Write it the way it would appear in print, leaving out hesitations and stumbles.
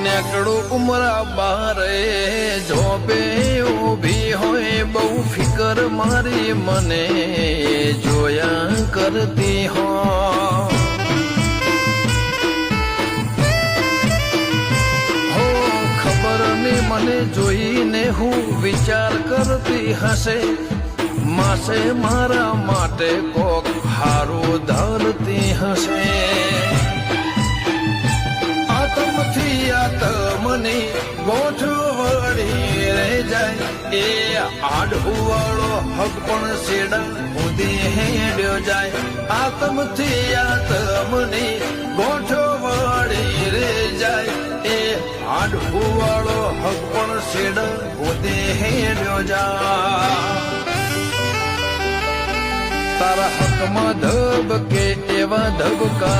નેકડું ઉમરા બારે જોબે ઊભી હોય બહુ ફિકર મારી મને જોયા કરતી હો ખબર ને મને જોઈને હું વિચાર કરતી હશે માસે મારા માટે કોક હારું ધરતી હશે આતમથી આતમની ગોઠવણી રે જાય એ આડુવાળો હક પણ સેડા ઉધી હેડ્યો જાય આતમથી આતમની ગોઠવણી રે જાય એ આડુવાળો હક પણ સેડા ઉધી હેડ્યો જાય તારા હકમાં ધબકે એવા ધબકા